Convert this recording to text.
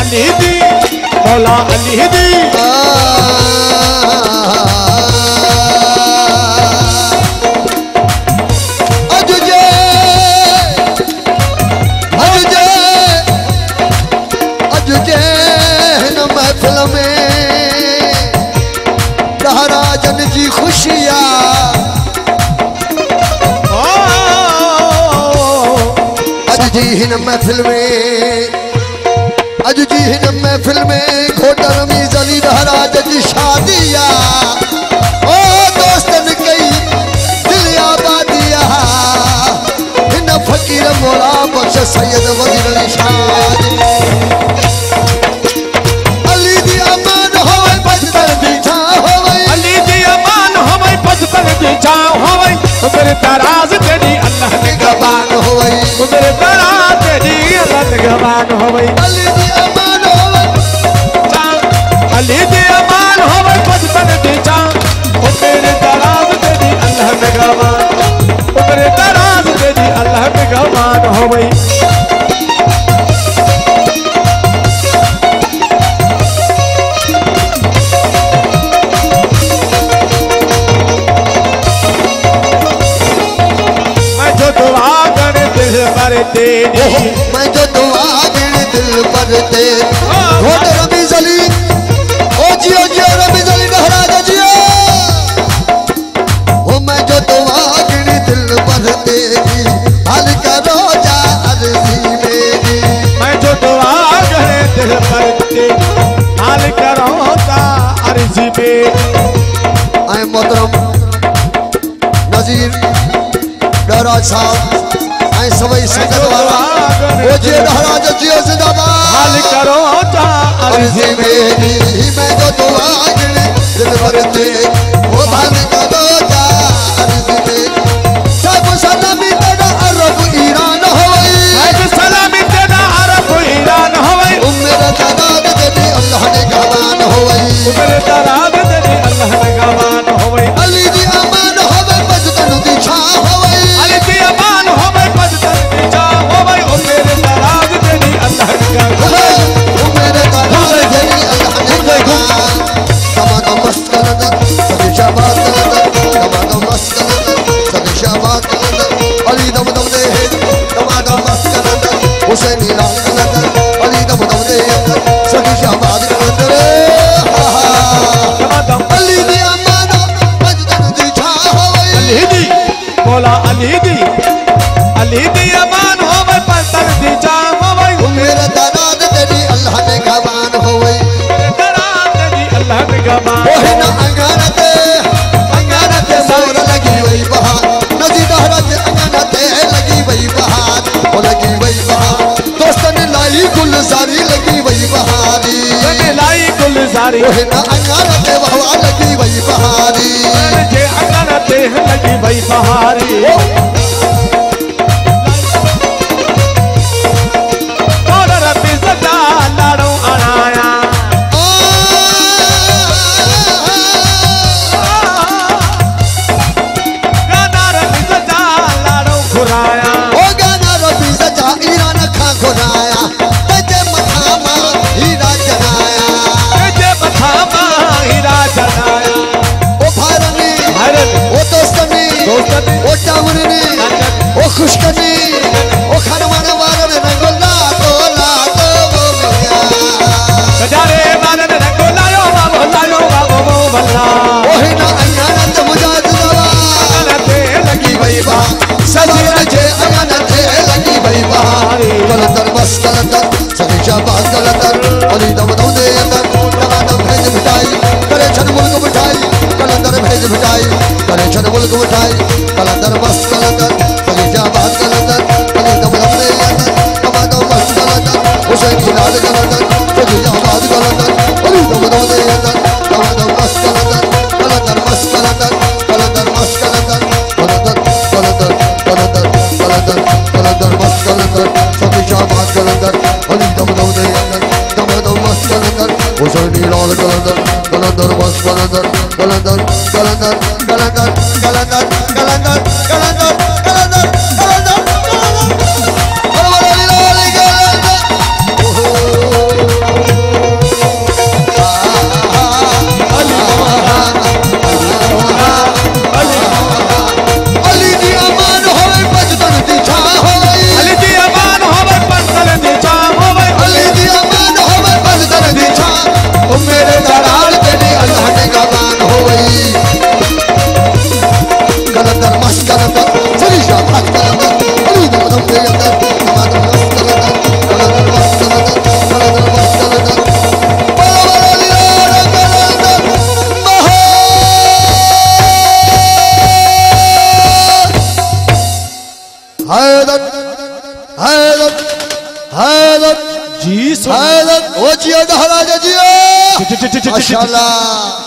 अली दी मौला अली दी महफिल में महाराजन जी खुशियाँ अज जी हिन महफिल में अज जी हिन महफिल में घोटर मीज़ अली महाराज जी शादिया ओ दोस्तन कई दिल आबादिया हिन फकीर मौला बख्श सैयद वजीर अली शाह मेरे दराज तेरी अल्लाह ने गवान हो गई मेरे दराज तेरी अल्लाह ने गवान हो गई अली दी अमान हो गई अली दी अमान हो गई बचपन दी जान मेरे दराज तेरी अल्लाह ने गवान मेरे दराज तेरी अल्लाह ने गवान हो गई तेरी मैं जो दुआ गिन दिल पर दे घोट रमीज़ अली ओ जियो जियो रमीज़ अली महाराज जियो ओ मैं जो दुआ गिन दिल पर देगी हल करो जा अर्जी मेरी मैं जो दुआ गिन दिल पर देगी हल करो जा अर्जी मेरी आए मोहतरम नज़ीर डराज साहब सवई संगत वाला वो जे महाराज जियो जिंदाबाद हाल करो ता अर्जी मेरी मैं जो दुआ गिन दिल भर दे वो हाल करो ता अर्जी मेरी सब सलामी तेरा अरब ईरान होई सब सलामी तेरा अरब ईरान होई मेरा दराद तेरी अल्लाह ने गवान होई मेरे दराद तेरी अल्लाह ने गवान होई अली दी अमान होवे बजतन दी छा होई अली दी अमान होवे मेरे दराज तेरी अल्लाह ने गवान मेरे दराज तेरी अल्लाह ने गवान तमाम मस्करद सभी शाबाद तमाम मस्करद सभी शाबाद अली दम दम दे तमाम मस्करद हुसैनी लाल कलद अली दम दम दे सभी शाबाद रे अली दी अमान मजदन दी छा होई अली दी मौला अली दी अमान होवे पतन दी जाम होवे मेरे दराज तेरी अल्लाह ने गवान होई मेरे दराज तेरी अल्लाह ने गवान ओहे ना अंगानते मोर लगी वही बहार नदी दहरत अंगानते लगी वही बहार ओ लगी वही बहार दोस्तन लाई गुलजारी लगी वही बहारी ने लाई गुलजारी ओहे ना अंगानते वहवा लगी वही बहारी जे अंगानते लगी वही बहारी खुशकनी ओ खनवाने वाले ने रंगोला तो ला तो वो मिया सजारे वाले ने रंगोला यो बाबो बल्ला ओहे ना अयानत मुजाहिद दवा अयानते लगी वही बहार सजीर जे अयानते लगी वही बहार कलंदर बस कलंदर सभी शाबाद कलंदर अली दम दम दे अंदर दम भेज मिठाई करे छन मुल्क मिठाई कलंदर भेज मिठाई करे छन मुल्क मिठाई कलंदर बस कलंदर शाबाद कलंदर अली दम दम दे अंदर दम बस कलंदर हुसैन लाल कलंदर सभी शाबाद कलंदर अली दम दम दे अंदर दम बस कलंदर कलंदर बस कलंदर कलंदर बस कलंदर कलंदर कलंदर कलंदर कलंदर कलंदर बस कलंदर सभी शाबाद कलंदर अली दम दम दे अंदर दम बस कलंदर हुसैन लाल कलंदर कलंदर बस कलंदर कलंदर कलंदर कलंदर कलंदर कलंदर कलंदर सभी शाबाश कलंदर अली दम दम दे अंदर टमाटर मस्त कलंदर कलंदर मस्त कलंदर कलंदर मस्त कलंदर बड़ा बड़ा लीला कलंदर महा हैदर हैदर हैदर जी हैदर ओ जियो महाराज जियो माशाल्लाह